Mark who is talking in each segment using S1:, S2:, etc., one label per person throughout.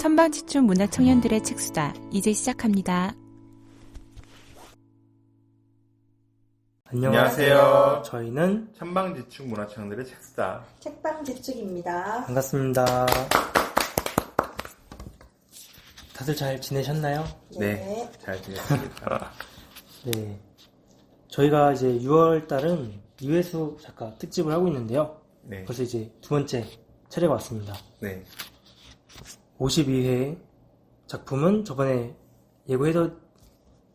S1: 천방지축 문화청년들의 책수다. 이제 시작합니다.
S2: 안녕하세요.
S3: 저희는
S2: 천방지축 문화청년들의 책수다.
S4: 책방지축입니다.
S3: 반갑습니다. 다들 잘 지내셨나요?
S2: 네, 잘 지냈습니다.
S3: 네. 저희가 이제 6월 달은 이회수 작가 특집을 하고 있는데요.
S2: 네.
S3: 벌써 이제 두 번째 차례가 왔습니다.
S2: 네.
S3: 52회 작품은 저번에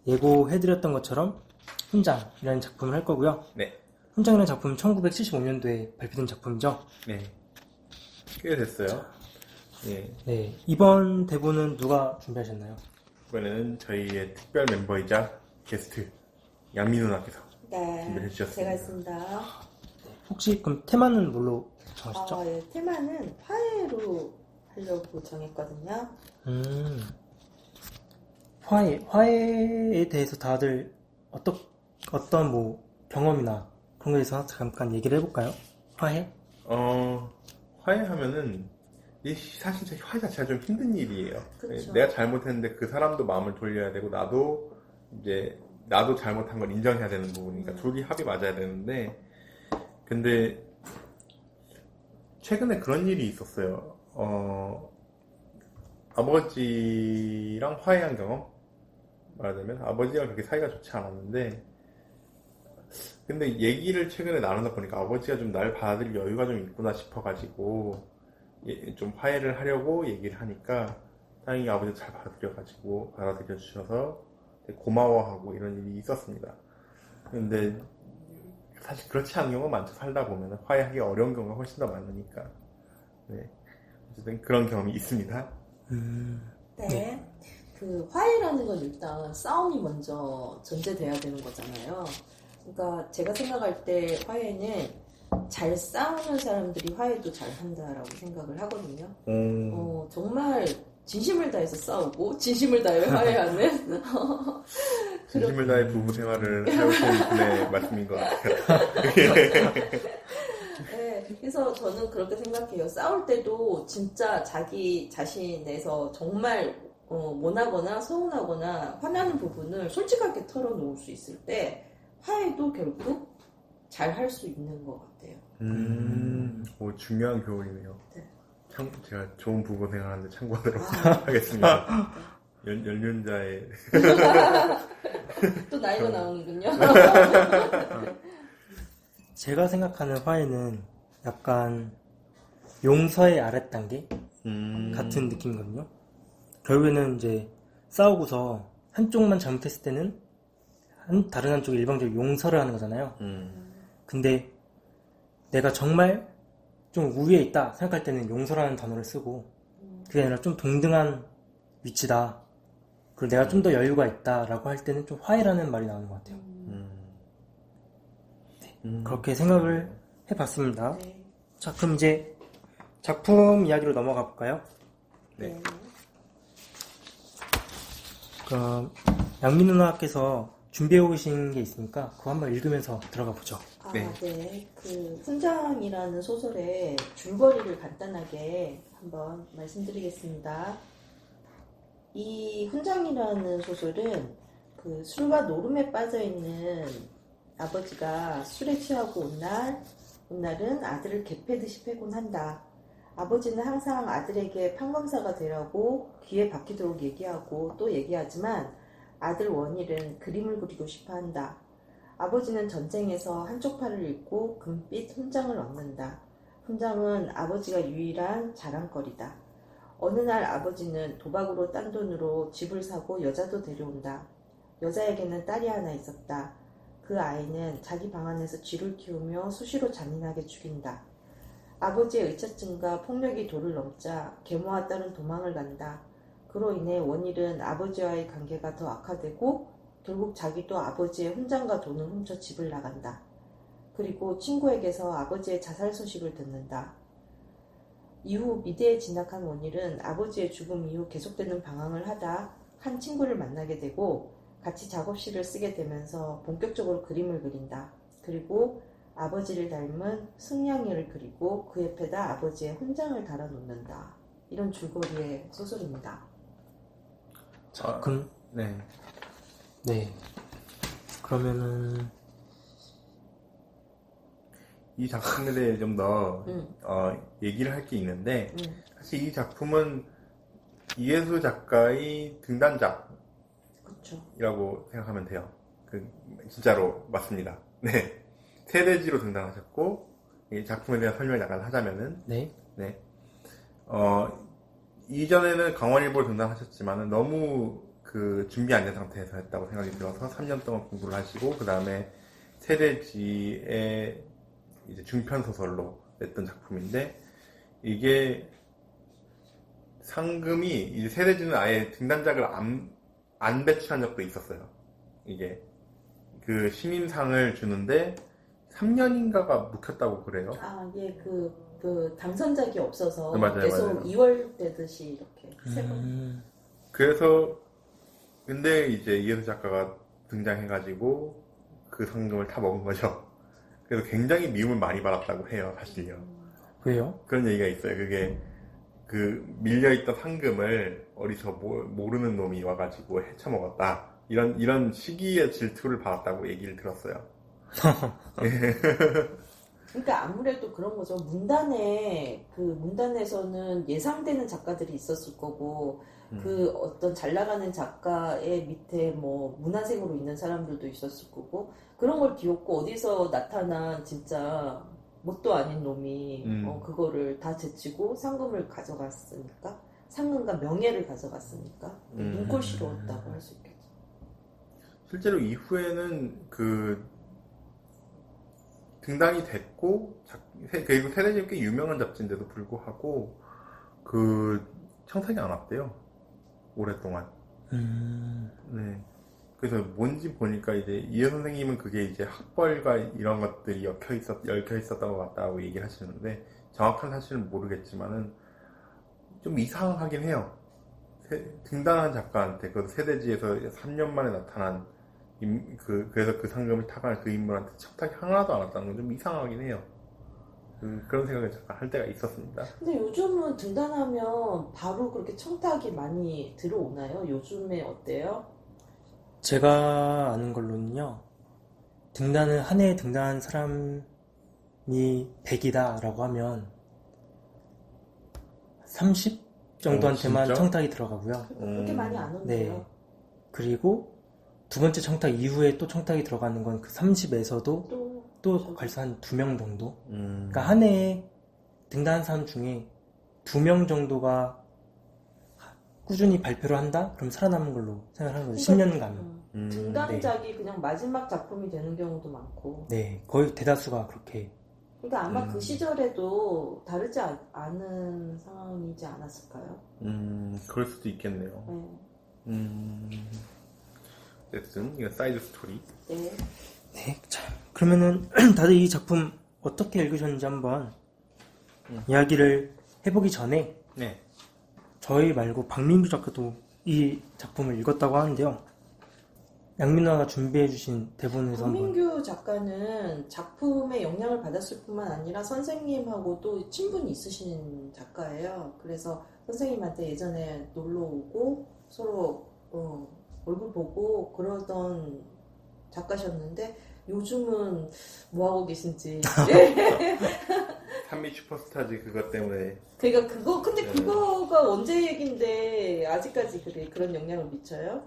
S3: 예고해드렸던 것처럼 훈장이라는 작품을 할 거고요.
S2: 네.
S3: 훈장이라는 작품은 1975년도에 발표된 작품이죠.
S2: 네. 꽤 됐어요. 네.
S3: 네. 이번 대본은 누가 준비하셨나요?
S2: 이번에는 저희의 특별 멤버이자 게스트 양민우 누나께서
S4: 네,
S2: 준비해 주셨습니다.
S4: 제가 있습니다.
S3: 혹시 그럼 테마는 뭘로 정하셨죠?
S4: 예, 테마는 화해로 하려고 정했거든요.
S3: 화해에 대해서 다들 어떤 뭐 경험이나 그런 거에 대해서 잠깐 얘기를 해볼까요? 화해?
S2: 화해하면은 사실 화해 자체가 좀 힘든 일이에요.
S4: 그쵸.
S2: 내가 잘못했는데 그 사람도 마음을 돌려야 되고 나도 잘못한 걸 인정해야 되는 부분이니까 둘이 합이 맞아야 되는데, 근데 최근에 그런 일이 있었어요. 아버지랑 화해한 경험? 말하자면 아버지랑 그렇게 사이가 좋지 않았는데, 근데 얘기를 최근에 나누다 보니까 아버지가 좀 날 받아들일 여유가 좀 있구나 싶어가지고 좀 화해를 하려고 얘기를 하니까 다행히 아버지가 잘 받아들여 주셔서 되게 고마워하고 이런 일이 있었습니다. 근데 사실 그렇지 않은 경우가 많죠. 살다 보면 화해하기 어려운 경우가 훨씬 더 많으니까. 네. 어쨌든 그런 경험이 있습니다.
S4: 네. 그 화해라는 건 일단 싸움이 먼저 전제돼야 되는 거잖아요. 그러니까 제가 생각할 때 화해는 잘 싸우는 사람들이 화해도 잘 한다라고 생각을 하거든요. 정말 진심을 다해서 싸우고 진심을 다해 화해하는
S2: 진심을 다해 부부 생활을 해오신 분의 말씀인 것 같아요.
S4: 네, 그래서 저는 그렇게 생각해요. 싸울 때도 진짜 자기 자신에서 정말 모나거나 서운하거나 화나는 부분을 솔직하게 털어놓을 수 있을 때 화해도 결국 잘 할 수 있는 것 같아요.
S2: 중요한 교훈이네요.
S4: 네.
S2: 제가 좋은 부부 생활하는데 참고하도록 하겠습니다. 연륜자의
S4: 또 나이가 나오는군요.
S3: 제가 생각하는 화해는 약간 용서의 아랫단계 같은 느낌이거든요. 결국에는 이제 싸우고서 한쪽만 잘못했을 때는 다른 한쪽이 일방적으로 용서를 하는 거잖아요. 근데 내가 정말 좀 우위에 있다 생각할 때는 용서라는 단어를 쓰고, 그게 아니라 좀 동등한 위치다, 그리고 내가 좀 더 여유가 있다라고 할 때는 좀 화해라는 말이 나오는 것 같아요. 그렇게 생각을 해봤습니다.
S4: 네.
S3: 자, 그럼 이제 작품 이야기로 넘어가 볼까요?
S2: 네.
S3: 그럼 양민 누나께서 준비해 오신 게 있으니까 그거 한번 읽으면서 들어가 보죠.
S2: 네.
S4: 네. 그 훈장이라는 소설의 줄거리를 간단하게 한번 말씀드리겠습니다. 이 훈장이라는 소설은 그 술과 노름에 빠져 있는 아버지가 술에 취하고 온 날은 아들을 개패듯이 패곤 한다. 아버지는 항상 아들에게 판검사가 되라고 귀에 박히도록 얘기하고 또 얘기하지만 아들 원일은 그림을 그리고 싶어 한다. 아버지는 전쟁에서 한쪽 팔을 잃고 금빛 훈장을 얻는다. 훈장은 아버지가 유일한 자랑거리다. 어느 날 아버지는 도박으로 딴 돈으로 집을 사고 여자도 데려온다. 여자에게는 딸이 하나 있었다. 그 아이는 자기 방 안에서 쥐를 키우며 수시로 잔인하게 죽인다. 아버지의 의처증과 폭력이 도를 넘자 계모와 딸은 도망을 간다. 그로 인해 원일은 아버지와의 관계가 더 악화되고 결국 자기도 아버지의 훈장과 돈을 훔쳐 집을 나간다. 그리고 친구에게서 아버지의 자살 소식을 듣는다. 이후 미대에 진학한 원일은 아버지의 죽음 이후 계속되는 방황을 하다 한 친구를 만나게 되고 같이 작업실을 쓰게 되면서 본격적으로 그림을 그린다. 그리고 아버지를 닮은 승냥이를 그리고 그 옆에다 아버지의 훈장을 달아놓는다. 이런 줄거리의 소설입니다.
S2: 아,
S3: 그럼,
S2: 네.
S3: 네. 그러면은,
S2: 이 작품에 대해 좀 더
S4: 응,
S2: 얘기를 할 게 있는데
S4: 응.
S2: 사실 이 작품은 이해수 작가의 등단작이라고
S4: 그렇죠.
S2: 생각하면 돼요. 진짜로 맞습니다. 네. 세대지로 등단하셨고 이 작품에 대한 설명을 약간 하자면은
S3: 네.
S2: 네. 이전에는 강원일보를 등단하셨지만은 너무 준비 안 된 상태에서 했다고 생각이 들어서 3년 동안 공부를 하시고 그 다음에 세대지의 이제 중편 소설로 냈던 작품인데 이게 상금이 이제 세대지는 아예 등단작을 안 배출한 적도 있었어요. 이게 신인상을 주는데 3년인가가 묵혔다고 그래요.
S4: 아, 예, 그 당선작이 없어서
S2: 맞아요,
S4: 계속
S2: 맞아요.
S4: 2월 되듯이 이렇게 세 번.
S2: 그래서 근데 이제 이해수 작가가 등장해가지고 그 상금을 다 먹은 거죠. 그래서 굉장히 미움을 많이 받았다고 해요, 사실요.
S3: 왜요?
S2: 그런 얘기가 있어요. 그게 밀려있던 상금을 어디서 모르는 놈이 와가지고 헤쳐먹었다. 이런 시기의 질투를 받았다고 얘기를 들었어요.
S4: 그러니까 아무래도 그런 거죠. 문단에서는 예상되는 작가들이 있었을 거고, 그 어떤 잘 나가는 작가의 밑에 뭐 문화생으로 있는 사람들도 있었을 거고, 그런 걸 뒤엎고 어디서 나타난 진짜 뭣도 아닌 놈이 그거를 다 제치고 상금을 가져갔으니까, 상금과 명예를 가져갔으니까 눈꼴시러웠다고 할 수 있겠죠.
S2: 실제로 이후에는 등단이 됐고 그리고 세대적으로 꽤 유명한 잡지인데도 불구하고 청탁이 안 왔대요. 오랫동안. 네. 그래서 뭔지 보니까 이제 이해 선생님은 그게 이제 학벌과 이런 것들이 얽혀 있었던 것 같다고 얘기를 하시는데 정확한 사실은 모르겠지만은 좀 이상하긴 해요. 등단한 작가한테 그 세대지에서 3년 만에 나타난 그래서 그 상금을 타갈 그 인물한테 청탁이 하나도 안 왔다는 건 좀 이상하긴 해요. 그런 생각을 잠깐 할 때가 있었습니다.
S4: 근데 요즘은 등단하면 바로 그렇게 청탁이 많이 들어오나요? 요즘에 어때요?
S3: 제가 아는 걸로는요, 한 해에 등단한 사람이 100이다라고 하면 30 정도한테만
S2: 진짜?
S3: 청탁이 들어가고요.
S4: 그렇게 많이 안 오네요.
S3: 네. 그리고 두 번째 청탁 이후에 또 청탁이 들어가는 건 그 30에서도 또 벌써 한 2명 정도? 그러니까 한 해에 등단한 사람 중에 2명 정도가 꾸준히 발표를 한다? 그럼 살아남은 걸로 생각하는 거죠. 10년간.
S4: 등단작이 그냥 마지막 작품이 되는 경우도 많고.
S3: 네, 거의 대다수가 그렇게.
S4: 그러니까 아마 그 시절에도 다르지 않은 상황이지 않았을까요?
S2: 그럴 수도 있겠네요.
S4: 네.
S2: 어쨌든 이건 사이드 스토리.
S4: 네.
S3: 네, 자, 그러면은 다들 이 작품 어떻게 읽으셨는지 한번 이야기를 해보기 전에
S2: 네.
S3: 저희 말고 박민규 작가도 이 작품을 읽었다고 하는데요. 양민화가 준비해주신 대본에서 한번.
S4: 박민규 작가는 작품에 영향을 받았을 뿐만 아니라 선생님하고도 친분이 있으신 작가예요. 그래서 선생님한테 예전에 놀러 오고 서로 얼굴 보고 그러던 작가셨는데 요즘은 뭐하고 계신지.
S2: 산미 슈퍼스타즈 그것 때문에.
S4: 그러니까 그거가 언제 얘긴데 아직까지 그런 영향을 미쳐요?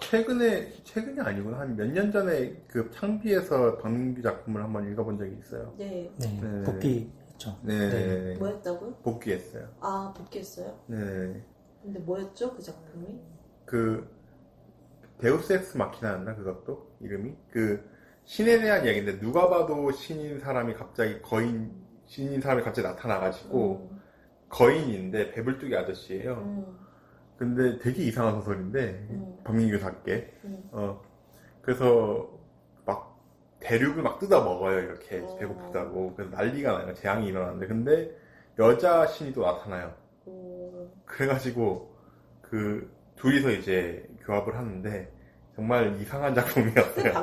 S2: 최근이 아니구나. 한 몇 년 전에 창비에서 박민규 작품을 한번 읽어본 적이 있어요.
S4: 네.
S3: 네, 복귀했죠.
S2: 네.
S4: 뭐였다고요?
S2: 복귀했어요.
S4: 아, 복귀했어요?
S2: 네.
S4: 근데 뭐였죠, 그 작품이?
S2: 데우스 엑스 마키나였나 그것도 이름이 신에 대한 이야기인데 누가 봐도 신인 사람이 갑자기 나타나가지고 거인인데 배불뚝이 아저씨예요. 근데 되게 이상한 소설인데 박민규답게. 그래서 막 대륙을 막 뜯어 먹어요 이렇게 배고프다고. 그래서 난리가 나요. 재앙이 일어나는데 근데 여자 신이 또 나타나요. 그래가지고 둘이서 이제 교합을 하는데 정말 이상한 작품이었어요.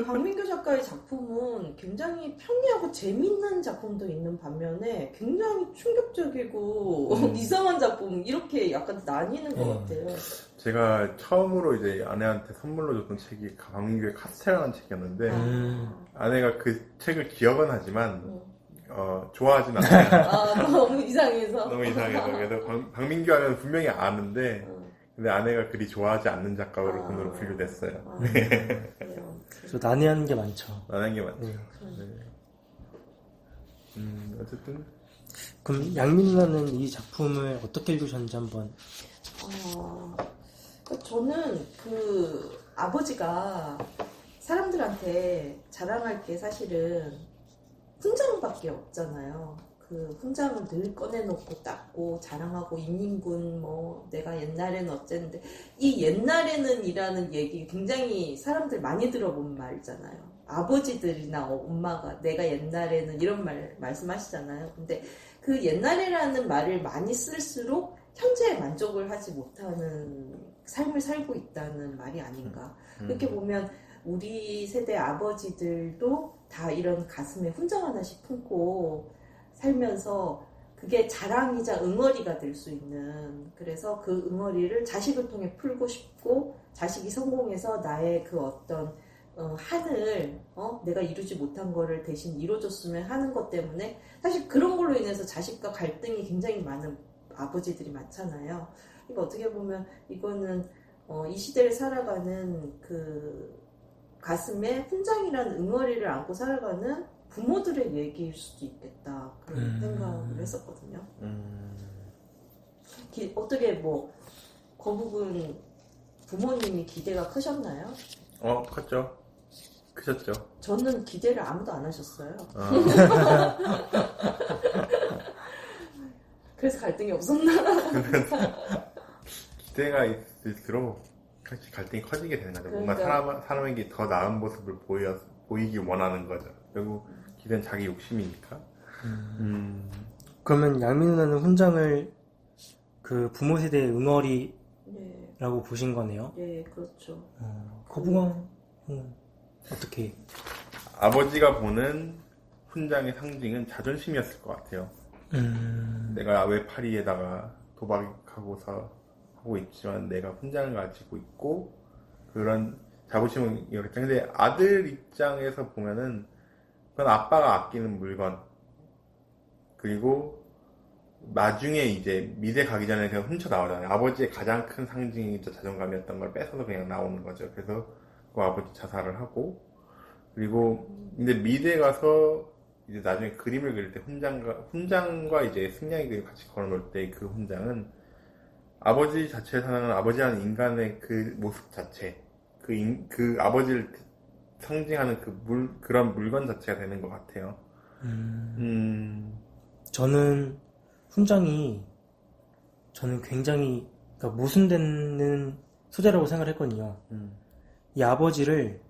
S4: 박민규 작가 작가의 작품은 굉장히 평이하고 재밌는 작품도 있는 반면에 굉장히 충격적이고 이상한 작품 이렇게 약간 나뉘는 것 같아요.
S2: 제가 처음으로 이제 아내한테 선물로 줬던 책이 박민규의 카스테라는 책이었는데 아내가 그 책을 기억은 하지만 좋아하진 않아요.
S4: 너무 이상해서.
S2: 너무 이상해서. 그래서 박민규 하면 분명히 아는데 근데 아내가 그리 좋아하지 않는 작가로 분으로 분류됐어요.
S4: 그래요.
S3: 저 난해한 게 많죠.
S2: 난한 게 많죠.
S3: 네.
S2: 어쨌든
S3: 그럼 양민 누나는 이 작품을 어떻게 읽으셨는지 한번.
S4: 저는 그 아버지가 사람들한테 자랑할 게 사실은 훈장밖에 없잖아요. 그 훈장을 늘 꺼내놓고 닦고 자랑하고 인민군 뭐 내가 옛날에는 어쨌는데 이 옛날에는 이라는 얘기 굉장히 사람들 많이 들어본 말이잖아요. 아버지들이나 엄마가 내가 옛날에는 이런 말 말씀하시잖아요. 근데 그 옛날에라는 말을 많이 쓸수록 현재에 만족을 하지 못하는 삶을 살고 있다는 말이 아닌가. 이렇게 보면 우리 세대 아버지들도 다 이런 가슴에 훈장 하나씩 품고 살면서 그게 자랑이자 응어리가 될 수 있는, 그래서 그 응어리를 자식을 통해 풀고 싶고 자식이 성공해서 나의 그 어떤 한을 내가 이루지 못한 거를 대신 이뤄줬으면 하는 것 때문에 사실 그런 걸로 인해서 자식과 갈등이 굉장히 많은 아버지들이 많잖아요. 그러니까 어떻게 보면 이거는 이 시대를 살아가는 그 가슴에 훈장이라는 응어리를 안고 살아가는 부모들의 얘기일 수도 있겠다, 그런 생각을 했었거든요. 어떻게 뭐 거북은 부모님이 기대가 크셨나요?
S2: 컸죠. 크셨죠.
S4: 저는 기대를 아무도 안 하셨어요. 그래서 갈등이 없었나?
S2: 기대가 있을수록 사실 갈등이 커지게 되는 거죠. 뭔가 사람에게 더 나은 모습을 보이기 원하는 거죠. 결국 기대는 자기 욕심이니까.
S3: 그러면 양민 누나는 훈장을 그 부모 세대의 응어리라고
S4: 네.
S3: 보신 거네요.
S4: 네, 그렇죠.
S3: 거북왕 어떻게?
S2: 아버지가 보는 훈장의 상징은 자존심이었을 것 같아요. 내가 왜 파리에다가 도박하고서 하고 있지만 내가 훈장을 가지고 있고 그런 자부심은 이렇게. 근데 아들 입장에서 보면은 그건 아빠가 아끼는 물건, 그리고 나중에 이제 미대 가기 전에 그냥 훔쳐 나오잖아요. 아버지의 가장 큰 상징이 자존감이었던 걸 뺏어서 그냥 나오는 거죠. 그래서 그 아버지 자살을 하고, 그리고 근데 미대 가서 이제 나중에 그림을 그릴 때 훈장과 이제 승냥이 그림 같이 걸어놓을 때 그 훈장은 아버지 자체에 사는 아버지라는 인간의 그 모습 자체, 그 아버지를 상징하는 그런 물건 자체가 되는 것 같아요.
S3: 저는 훈장이 굉장히 모순되는 소재라고 생각을 했거든요. 이 아버지를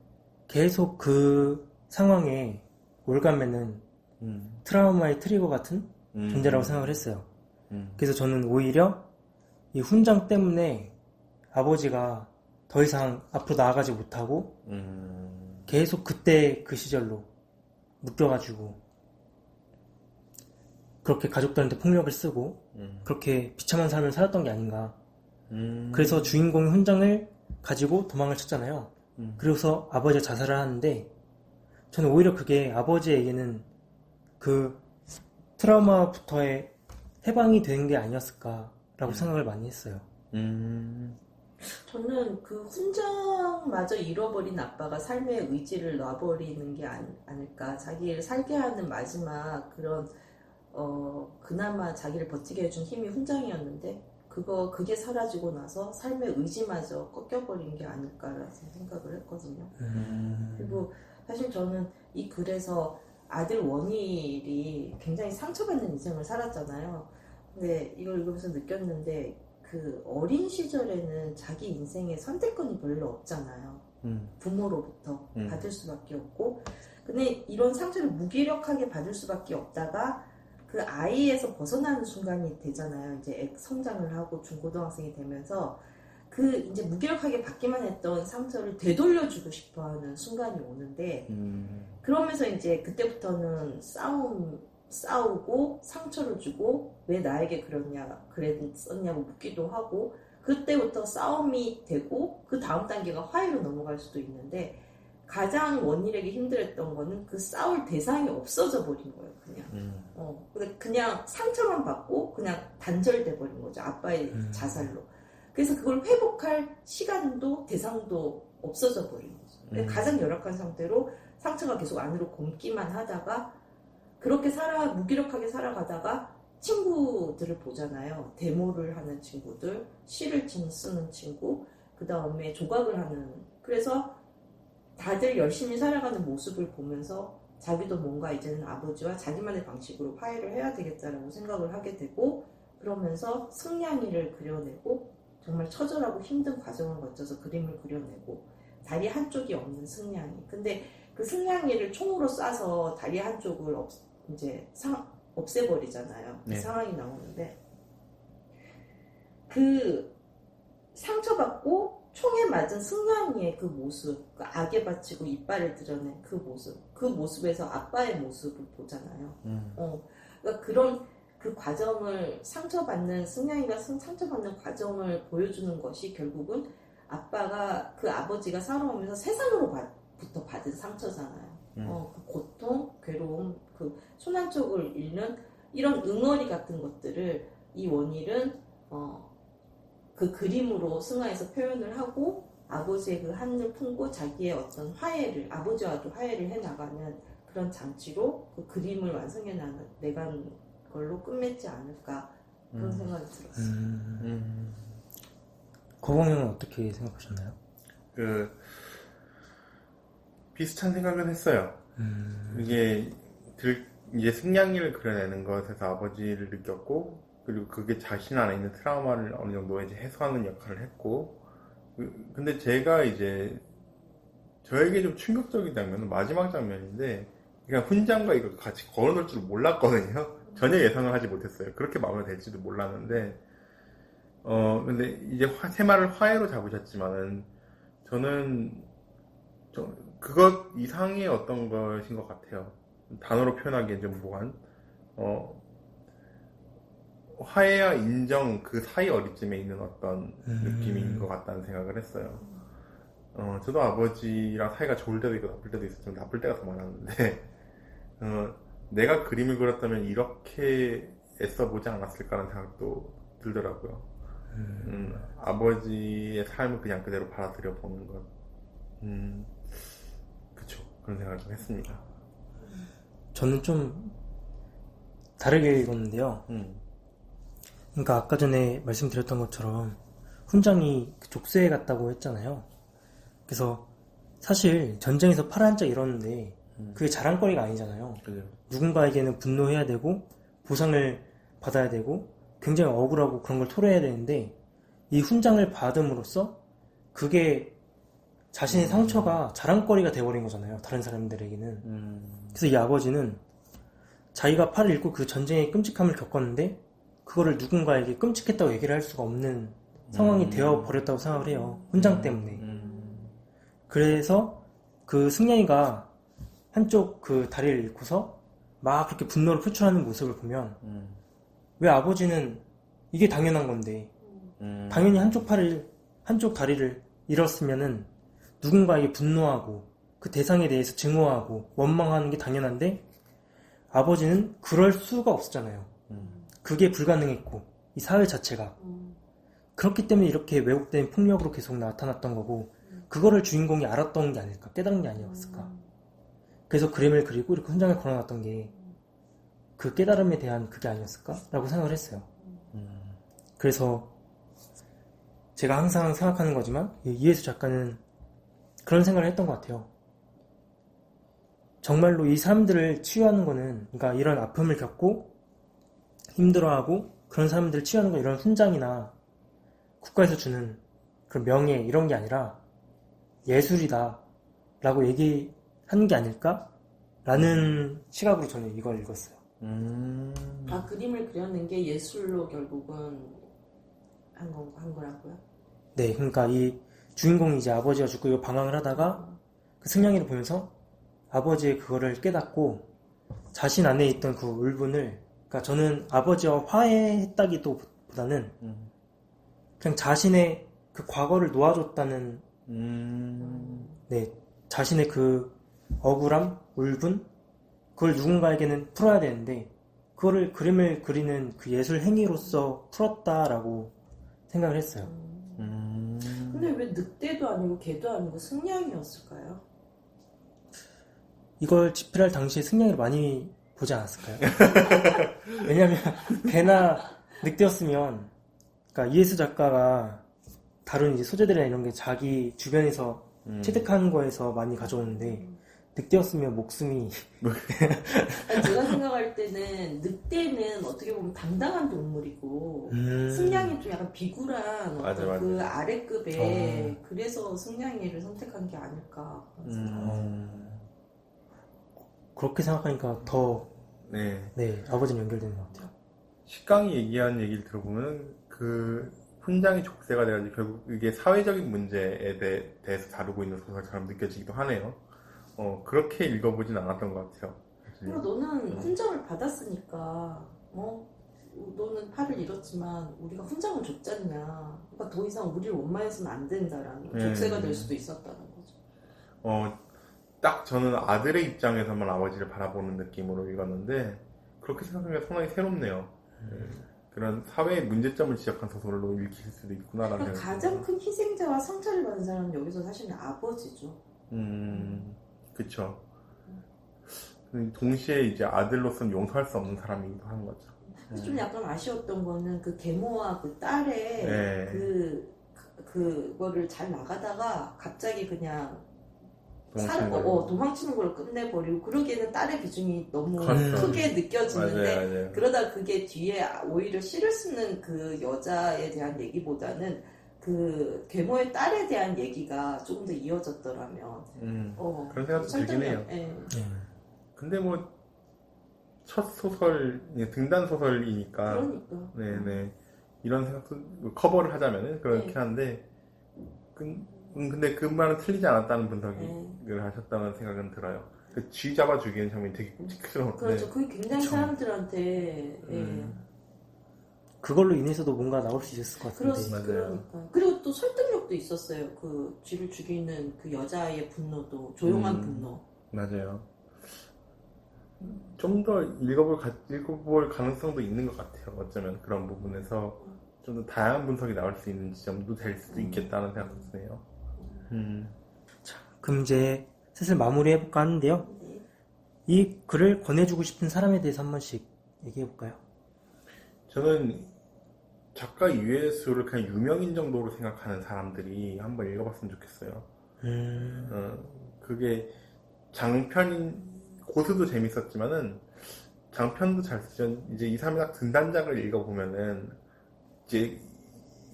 S3: 계속 그 상황에 올가매는 트라우마의 트리거 같은 존재라고 생각을 했어요. 그래서 저는 오히려 이 훈장 때문에 아버지가 더 이상 앞으로 나아가지 못하고 계속 그때 그 시절로 묶여가지고 그렇게 가족들한테 폭력을 쓰고 그렇게 비참한 삶을 살았던 게 아닌가. 그래서 주인공이 훈장을 가지고 도망을 쳤잖아요. 그래서 아버지가 자살을 하는데 저는 오히려 그게 아버지에게는 그 트라우마부터의 해방이 되는 게 아니었을까라고 생각을 많이 했어요.
S4: 저는 그 훈장마저 잃어버린 아빠가 삶의 의지를 놔버리는 게 아닐까. 자기를 살게 하는 마지막 그런 그나마 자기를 버티게 해준 힘이 훈장이었는데 그게 사라지고 나서 삶의 의지마저 꺾여버린 게 아닐까라는 생각을 했거든요. 그리고 사실 저는 이 글에서 아들 원일이 굉장히 상처받는 인생을 살았잖아요. 근데 이걸 읽으면서 느꼈는데 그 어린 시절에는 자기 인생에 선택권이 별로 없잖아요. 부모로부터 받을 수밖에 없고, 근데 이런 상처를 무기력하게 받을 수밖에 없다가 그 아이에서 벗어나는 순간이 되잖아요. 이제 성장을 하고 중고등학생이 되면서 그 이제 무기력하게 받기만 했던 상처를 되돌려주고 싶어하는 순간이 오는데 그러면서 이제 그때부터는 싸우고 상처를 주고 왜 나에게 그랬었냐고 묻기도 하고 그때부터 싸움이 되고 그 다음 단계가 화해로 넘어갈 수도 있는데 가장 원일에게 힘들었던 거는 그 싸울 대상이 없어져 버린 거예요. 그냥 상처만 받고 그냥 단절돼 버린 거죠. 아빠의 자살로. 그래서 그걸 회복할 시간도 대상도 없어져 버린 거죠. 가장 열악한 상태로 상처가 계속 안으로 곰기만 하다가 그렇게 무기력하게 살아가다가 친구들을 보잖아요. 데모를 하는 친구들, 시를 쓰는 친구, 그 다음에 조각을 하는. 그래서 다들 열심히 살아가는 모습을 보면서 자기도 뭔가 이제는 아버지와 자기만의 방식으로 화해를 해야 되겠다라고 생각을 하게 되고 그러면서 승냥이를 그려내고 정말 처절하고 힘든 과정을 거쳐서 그림을 그려내고 다리 한쪽이 없는 승냥이. 근데 그 승냥이를 총으로 쏴서 다리 한쪽을 없애버리잖아요. 그 상황이 나오는데 그 상처받고 총에 맞은 승냥이의 그 모습, 그 악에 바치고 이빨을 드러낸 그 모습에서 아빠의 모습을 보잖아요. 그러니까 그런 그 과정을 상처받는 승냥이가 상처받는 과정을 보여주는 것이 결국은 아빠가 그 아버지가 살아오면서 세상으로부터 받은 상처잖아요. 그 고통, 괴로움, 그 손 한쪽을 잃는 이런 응어리 같은 것들을 이 원일은 그 그림으로 승화해서 표현을 하고 아버지의 그 한을 품고 자기의 어떤 화해를 아버지와도 화해를 해나가는 그런 장치로 그 그림을 완성해 내간 걸로 끝맺지 않을까 그런 생각이 들었어요.
S3: 거봉형은 어떻게 생각하셨나요?
S2: 비슷한 생각은 했어요. 이게 이제 승냥이를 그려내는 것에서 아버지를 느꼈고 그리고 그게 자신 안에 있는 트라우마를 어느 정도 이제 해소하는 역할을 했고 근데 제가 이제 저에게 좀 충격적인 장면은 마지막 장면인데 그냥 훈장과 이거 같이 걸어놓을 줄 몰랐거든요. 전혀 예상을 하지 못했어요. 그렇게 마무리될지도 몰랐는데 근데 이제 테마를 화해로 잡으셨지만은 저는 그것 이상의 어떤 것인 것 같아요. 단어로 표현하기엔 좀 무한 화해와 인정 그 사이 어디쯤에 있는 어떤 느낌인 것 같다는 생각을 했어요. 저도 아버지랑 사이가 좋을 때도 있고 나쁠 때도 있었지만 나쁠 때가 더 많았는데 내가 그림을 그렸다면 이렇게 애써보지 않았을까라는 생각도 들더라고요. 아버지의 삶을 그냥 그대로 받아들여 보는 것. 그쵸. 그런 생각을 좀 했습니다.
S3: 저는 좀 다르게 읽었는데요. 그러니까 아까 전에 말씀드렸던 것처럼 훈장이 족쇄에 갔다고 했잖아요. 그래서 사실 전쟁에서 팔 한 짝 잃었는데 그게 자랑거리가 아니잖아요.
S2: 그죠.
S3: 누군가에게는 분노해야 되고 보상을 받아야 되고 굉장히 억울하고 그런 걸 토로해야 되는데 이 훈장을 받음으로써 그게 자신의 상처가 자랑거리가 돼버린 거잖아요. 다른 사람들에게는. 그래서 이 아버지는 자기가 팔을 잃고 그 전쟁의 끔찍함을 겪었는데 그거를 누군가에게 끔찍했다고 얘기를 할 수가 없는 상황이 되어버렸다고 생각을 해요. 훈장 때문에. 그래서 그 승냥이가 한쪽 그 다리를 잃고서 막 그렇게 분노를 표출하는 모습을 보면 왜 아버지는 이게 당연한 건데 당연히 한쪽 다리를 잃었으면은 누군가에게 분노하고 그 대상에 대해서 증오하고 원망하는 게 당연한데 아버지는 그럴 수가 없었잖아요. 그게 불가능했고 이 사회 자체가 그렇기 때문에 이렇게 왜곡된 폭력으로 계속 나타났던 거고 그거를 주인공이 알았던 게 아닐까, 깨달은 게 아니었을까. 그래서 그림을 그리고 이렇게 훈장을 걸어놨던 게 그 깨달음에 대한 그게 아니었을까? 라고 생각을 했어요. 그래서 제가 항상 생각하는 거지만 이혜수 작가는 그런 생각을 했던 것 같아요. 정말로 이 사람들을 치유하는 거는 그러니까 이런 아픔을 겪고 힘들어하고 그런 사람들을 치유하는 건 이런 훈장이나 국가에서 주는 그런 명예 이런 게 아니라 예술이다 라고 얘기하는 게 아닐까? 라는 시각으로 저는 이걸 읽었어요.
S4: 그림을 그려낸 게 예술로 결국은 한 거라고요?
S3: 네, 그러니까 이 주인공이 이제 아버지가 죽고 이거 방황을 하다가 그 승냥이를 보면서 아버지의 그거를 깨닫고 자신 안에 있던 그 울분을, 그러니까 저는 아버지와 화해했다기도 보다는 그냥 자신의 그 과거를 놓아줬다는, 네, 자신의 그 억울함, 울분, 그걸 누군가에게는 풀어야 되는데 그거를 그림을 그리는 그 예술 행위로서 풀었다라고 생각을 했어요.
S4: 근데 왜 늑대도 아니고 개도 아니고 승냥이었을까요?
S3: 이걸 집필할 당시에 승냥이를 많이 보지 않았을까요? 왜냐면 개나 늑대였으면, 그러니까 이해수 작가가 다룬 이제 소재들이나 이런 게 자기 주변에서 체득한 거에서 많이 가져오는데 늑대였으면 목숨이
S4: 아니, 제가 생각할 때는 늑대는 어떻게 보면 당당한 동물이고 승냥이는 좀 약간 비굴한
S2: 맞아,
S4: 어떤
S2: 맞아.
S4: 그 아래급에 그래서 승냥이를 선택한 게 아닐까 그런 생각이
S3: 그렇게 생각하니까 더,
S2: 네.
S3: 네, 아버지는 연결되는 것 같아요.
S2: 식강이 얘기한 얘기를 들어보면 그 훈장이 족쇄가 돼가지고 결국 이게 사회적인 문제에 대해서 다루고 있는 소설처럼 느껴지기도 하네요. 그렇게 읽어보진 않았던 것 같아요.
S4: 그리고 너는 훈장을 받았으니까 너는 팔을 잃었지만 우리가 훈장을 줬잖냐. 그러니까 더 이상 우리를 원망했으면 안 된다라는 족쇄가 될 수도 있었다는 거죠.
S2: 딱 저는 아들의 입장에서만 아버지를 바라보는 느낌으로 읽었는데 그렇게 생각하면 상당히 새롭네요. 그런 사회의 문제점을 지적한 소설로 읽힐 수도 있구나라는
S4: 그럼
S2: 생각이
S4: 가장
S2: 들어요.
S4: 큰 희생자와 상처를 받은 사람은 여기서 사실은 아버지죠.
S2: 그쵸. 동시에 이제 아들로서는 용서할 수 없는 사람이기도 한 거죠.
S4: 좀 약간 아쉬웠던 거는 그 계모와 그 딸의
S2: 네.
S4: 그거를 잘 나가다가 갑자기 그냥
S2: 도망치는 걸로.
S4: 도망치는 걸 끝내버리고 그러기에는 딸의 비중이 너무
S2: 그렇죠.
S4: 크게 느껴지는데
S2: 맞아요.
S4: 그러다 그게 뒤에 오히려 시를 쓰는 그 여자에 대한 얘기보다는 그 계모의 딸에 대한 얘기가 조금 더 이어졌더라면
S2: 그런 생각도 들긴 해요.
S4: 예.
S2: 근데 뭐 첫 소설, 등단 소설이니까
S4: 그러니까
S2: 네네 이런 생각도 커버를 하자면은 그렇게
S4: 네.
S2: 하는데 근데 그 말은 틀리지 않았다는 분석을
S4: 네.
S2: 하셨다는 생각은 들어요. 그 쥐 잡아 죽이는 장면이 되게 끔찍스러운데
S4: 그렇죠. 그게 굉장히
S3: 그쵸.
S4: 사람들한테
S3: 그걸로 인해서도 뭔가 나올 수 있을 것 같은데.
S2: 맞아요.
S4: 그러니까. 그리고 또 설득력도 있었어요. 그 쥐를 죽이는 그 여자의 분노도 조용한 분노.
S2: 맞아요. 좀 더 읽어볼 가능성도 있는 것 같아요. 어쩌면 그런 부분에서 좀 더 다양한 분석이 나올 수 있는 지점도 될 수도 있겠다는 생각도 드네요.
S3: 그럼 이제 슬슬 마무리해볼까 하는데요.
S4: 네.
S3: 이 글을 권해주고 싶은 사람에 대해서 한 번씩 얘기해볼까요?
S2: 저는 작가 이회수를 그냥 유명인 정도로 생각하는 사람들이 한번 읽어봤으면 좋겠어요. 그게 장편인 고수도 재밌었지만은 장편도 잘 쓰죠. 이제 2, 3위 딱 등단작을 읽어보면은 이제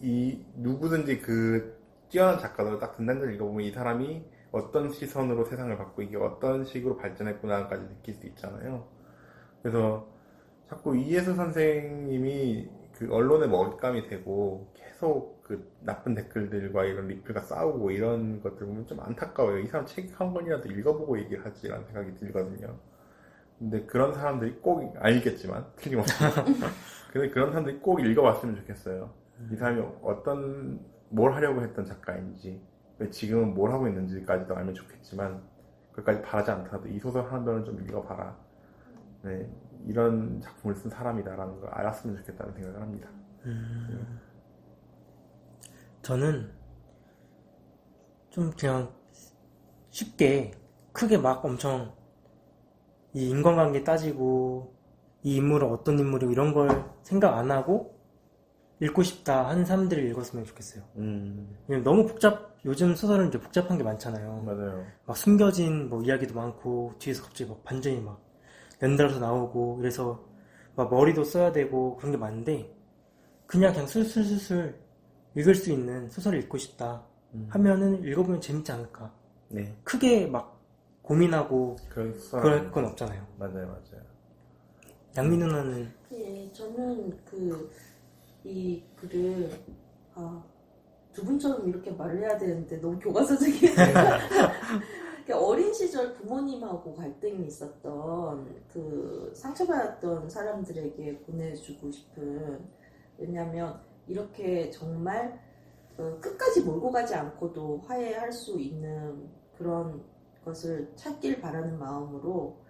S2: 이 누구든지 그 뛰어난 작가들 딱 등단작을 읽어보면 이 사람이 어떤 시선으로 세상을 봤고 이게 어떤 식으로 발전했구나까지 느낄 수 있잖아요. 그래서 자꾸 이예수 선생님이 그 언론의 먹잇감이 되고 계속 그 나쁜 댓글들과 이런 리플과 싸우고 이런 것들 보면 좀 안타까워요. 이 사람 책 한 권이라도 읽어보고 얘기를 하지라는 생각이 들거든요. 근데 그런 사람들이 꼭 알겠지만 틀림없이 근데 그런 사람들이 꼭 읽어봤으면 좋겠어요. 이 사람이 뭘 하려고 했던 작가인지 지금은 뭘 하고 있는지까지도 알면 좋겠지만 그것까지 바라지 않더라도 이 소설 한 편은 좀 읽어봐라. 네, 이런 작품을 쓴 사람이다라는 걸 알았으면 좋겠다는 생각을 합니다.
S3: 저는 좀 그냥 쉽게 크게 막 엄청 이 인간관계 따지고 이 인물은 어떤 인물이고 이런 걸 생각 안 하고 읽고 싶다 하는 사람들을 읽었으면 좋겠어요. 왜냐면 너무 요즘 소설은 이제 복잡한 게 많잖아요.
S2: 맞아요.
S3: 막 숨겨진 뭐 이야기도 많고 뒤에서 갑자기 막 반전이 막 연달아서 나오고 이래서 막 머리도 써야 되고 그런 게 많은데 그냥 술술술술 읽을 수 있는 소설을 읽고 싶다 하면은 읽어보면 재밌지 않을까.
S2: 네.
S3: 크게 막 고민하고
S2: 그럴
S3: 건 없잖아요.
S2: 맞아요.
S3: 양미 누나는
S4: 예, 저는 이 글을 두 분처럼 이렇게 말을 해야 되는데 너무 교과서적이에요. 어린 시절 부모님하고 갈등이 있었던 그 상처받았던 사람들에게 보내주고 싶은, 왜냐하면 이렇게 정말 끝까지 몰고 가지 않고도 화해할 수 있는 그런 것을 찾길 바라는 마음으로,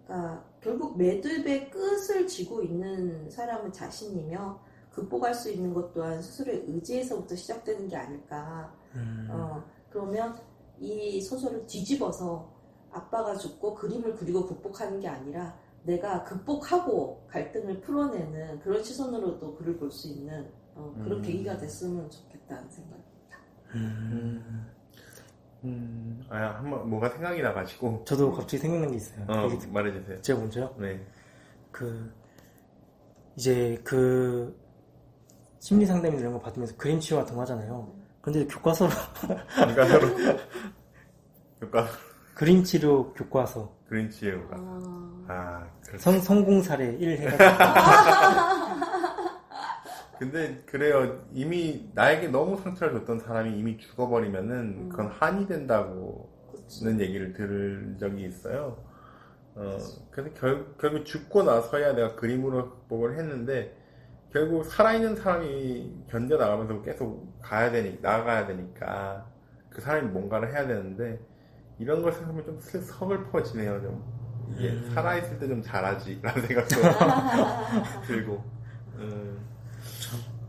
S4: 그러니까 결국 매듭의 끝을 쥐고 있는 사람은 자신이며 극복할 수 있는 것 또한 스스로의 의지에서부터 시작되는 게 아닐까. 그러면 이 소설을 뒤집어서 아빠가 죽고 그림을 그리고 극복하는 게 아니라 내가 극복하고 갈등을 풀어내는 그런 시선으로도 글을 볼 수 있는 그런 계기가 됐으면 좋겠다는 생각입니다.
S2: 한번 뭐가 생각이 나가지고.
S3: 저도 갑자기 생각난 게 있어요.
S2: 말해주세요.
S3: 제가 먼저요?
S2: 네.
S3: 이제 심리 상담이나 이런 거 받으면서 그림치유와 동하잖아요. 근데 교과서로 그림치료 교과서
S2: 그린치유가.
S3: 성공 사례 1 해가지고.
S2: 근데 그래요. 이미 나에게 너무 상처를 줬던 사람이 이미 죽어버리면은 그건 한이 된다고는 얘기를 들은 적이 있어요. 그래서 결국 죽고 나서야 내가 그림으로 극복을 했는데, 결국 살아있는 사람이 견뎌나가면서 계속 나아가야 되니까 그 사람이 뭔가를 해야 되는데, 이런 걸 생각하면 좀 서글퍼지네요. 좀 이게 살아있을 때 좀 잘하지 라는 생각도 들고.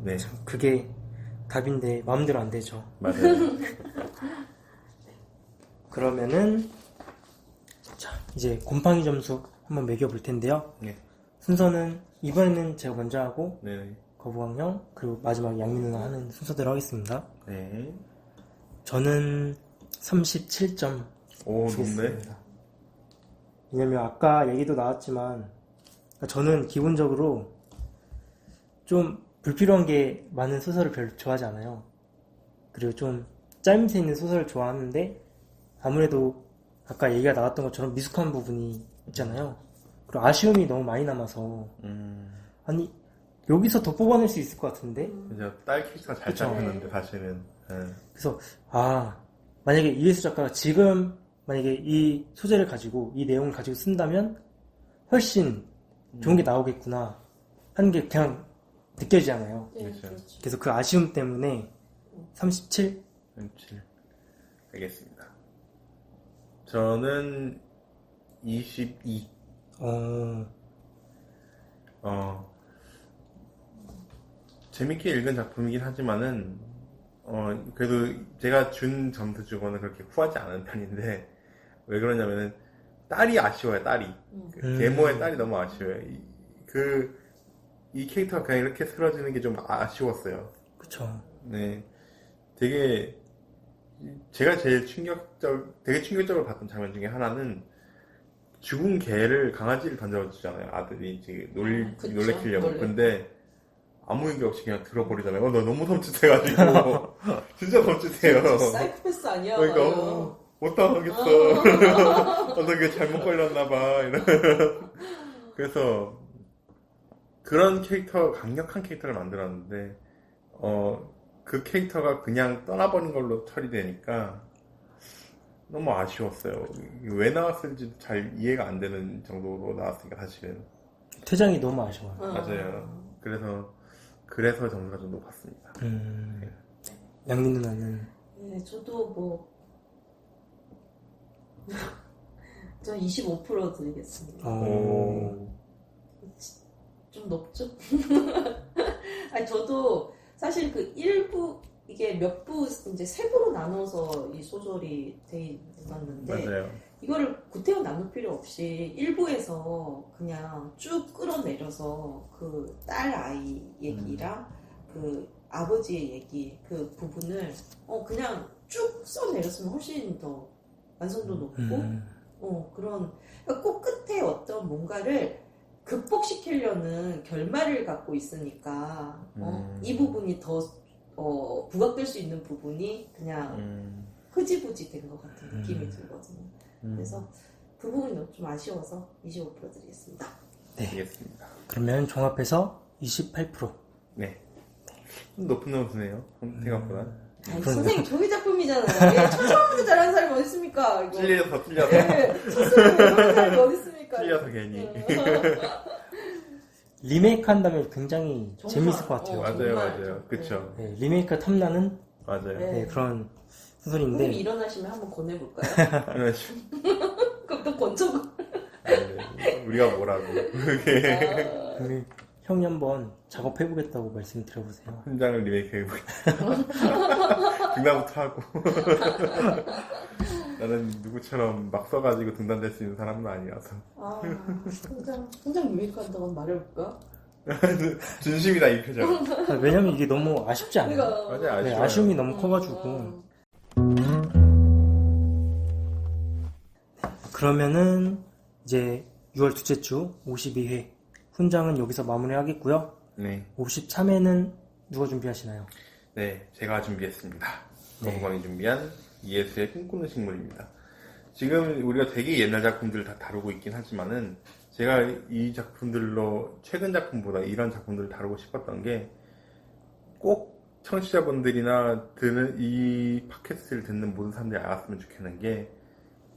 S2: 네.
S3: 참 그게 답인데 마음대로 안 되죠.
S2: 맞아요.
S3: 그러면은 자, 이제 곰팡이 점수 한번 매겨볼 텐데요.
S2: 네.
S3: 순서는 이번에는 제가 먼저 하고
S2: 네.
S3: 거부광형 그리고 마지막 양미 누나 하는 순서대로 하겠습니다.
S2: 네.
S3: 저는 37점
S2: 오, 높네.
S3: 주겠습니다. 왜냐면 아까 얘기도 나왔지만 저는 기본적으로 좀 불필요한 게 많은 소설을 별로 좋아하지 않아요. 그리고 좀 짜임새 있는 소설을 좋아하는데, 아무래도 아까 얘기가 나왔던 것처럼 미숙한 부분이 있잖아요. 그리고 아쉬움이 너무 많이 남아서 아니 여기서 더 뽑아낼 수 있을 것 같은데.
S2: 이제 딸 캐릭터가 잘
S3: 그쵸.
S2: 잡혔는데 사실은.
S3: 그래서 만약에 이혜수 작가가 지금 만약에 이 소재를 가지고 이 내용을 가지고 쓴다면 훨씬 좋은 게 나오겠구나 하는 게 그냥 느껴지잖아요.
S4: 네,
S2: 그렇죠.
S4: 그렇죠.
S3: 그래서 그 아쉬움 때문에 37?
S2: 37. 알겠습니다. 저는 22. 재밌게 읽은 작품이긴 하지만은 그래도 제가 준 점수 주고는 그렇게 후하지 않은 편인데, 왜 그러냐면은 딸이 아쉬워요. 딸이 계모의 딸이 너무 아쉬워요. 이 캐릭터가 그냥 이렇게 쓰러지는 게 좀 아쉬웠어요.
S3: 그쵸.
S2: 네, 되게 제가 제일 되게 충격적으로 봤던 장면 중에 하나는 죽은 개를 강아지를 던져주잖아요. 아들이 이제 놀래키려고. 근데 아무 얘기 없이 그냥 들어버리잖아요. 나 너무 섬찟해가지고. 진짜 섬찟해요.
S4: 사이코패스 아니야?
S2: 그러니까 못 당하겠어. 어떻게 잘못 걸렸나봐. 그래서 그런 강력한 캐릭터를 만들었는데 그 캐릭터가 그냥 떠나버린 걸로 처리되니까 너무 아쉬웠어요. 왜 나왔을지 잘 이해가 안 되는 정도로 나왔으니까 사실은.
S3: 퇴장이 너무 아쉬워요.
S2: 맞아요. 그래서 점수가 좀 높았습니다.
S3: 양민 누나는?
S4: 네, 저도 저 25% 드리겠습니다. 좀 높죠? 아니, 저도 사실 그 1부, 이게 이제 3부로 나눠서 이 소설이 돼 있었는데,
S2: 맞아요.
S4: 이거를 구태여 나눌 필요 없이 1부에서 그냥 쭉 끌어내려서 그 딸 아이 얘기랑 그 아버지의 얘기, 그 부분을 그냥 쭉 써내렸으면 훨씬 더 완성도 높고, 그러니까 꼭 끝에 어떤 뭔가를 극복시키려는 결말을 갖고 있으니까 이 부분이 더 부각될 수 있는 부분이 그냥 흐지부지 된 것 같은 느낌이 들거든요. 그래서 그 부분이 좀 아쉬워서 25% 드리겠습니다.
S3: 네.
S2: 알겠습니다.
S3: 그러면 종합해서 28%.
S2: 네. 좀 높은 점수네요. 생각보다.
S4: 아니,
S3: 그런가?
S4: 선생님 종이 작품이잖아요. 예, 처음부터 잘하는 사람이 어디 있습니까? 이거.
S2: 찔려서
S4: 네, 첫수를 이런 사람이 어디 있습니까?
S2: 찔려서 괜히.
S3: 리메이크 한다면 굉장히
S4: 정말,
S3: 재밌을 것 같아요.
S2: 맞아요,
S4: 정말.
S2: 맞아요. 그쵸.
S3: 네, 리메이크 탐나는
S2: 맞아요.
S4: 네.
S3: 네, 그런
S4: 선생님
S3: 소설인데
S4: 일어나시면 한번 권해볼까요?
S2: 그러면
S4: 그럼 또 권총.
S2: 우리가 뭐라고. 그게.
S3: 그러면 형이 한번 작업해보겠다고 말씀드려보세요.
S2: 훈장을 리메이크 해보겠다. 등단부터 하고. 나는 누구처럼 막 써가지고 등단될 수 있는 사람은 아니라서.
S4: 아, 혼장 리메이크 한다고 한번 말해볼까?
S2: 진심이다, 이 표정.
S3: 왜냐면 이게 너무 아쉽지 않아요?
S4: 그러니까.
S2: 맞아요,
S3: 네,
S2: 아쉬워요.
S3: 아쉬움이 너무 커가지고. 그러면은 이제 6월 둘째 주 52회 훈장은 여기서 마무리하겠고요.
S2: 네.
S3: 53회는 누가 준비하시나요?
S2: 네, 제가 준비했습니다.
S3: 네.
S2: 거부광이 준비한 이예수의 꿈꾸는 식물입니다. 지금 우리가 되게 옛날 작품들을 다 다루고 있긴 하지만은 제가 이 작품들로 최근 작품보다 이런 작품들을 다루고 싶었던 게 꼭 청취자분들이나 이 팟캐스트를 듣는 모든 사람들이 알았으면 좋겠는 게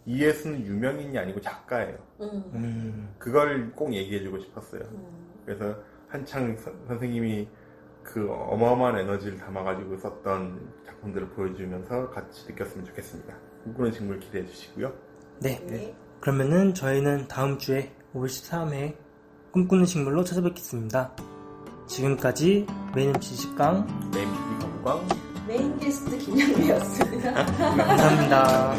S2: 이예수는 유명인이 아니고 작가예요. 그걸 꼭 얘기해주고 싶었어요. 그래서 한창 선생님이 그 어마어마한 에너지를 담아가지고 썼던 작품들을 보여주면서 같이 느꼈으면 좋겠습니다. 꿈꾸는 식물 기대해 주시고요.
S3: 네.
S4: 네.
S3: 그러면은 저희는 다음 주에 513회 꿈꾸는 식물로 찾아뵙겠습니다. 지금까지 메인 MC 식강
S2: 메인 PD 거부광
S4: 메인 게스트 김양미였습니다.
S3: 감사합니다.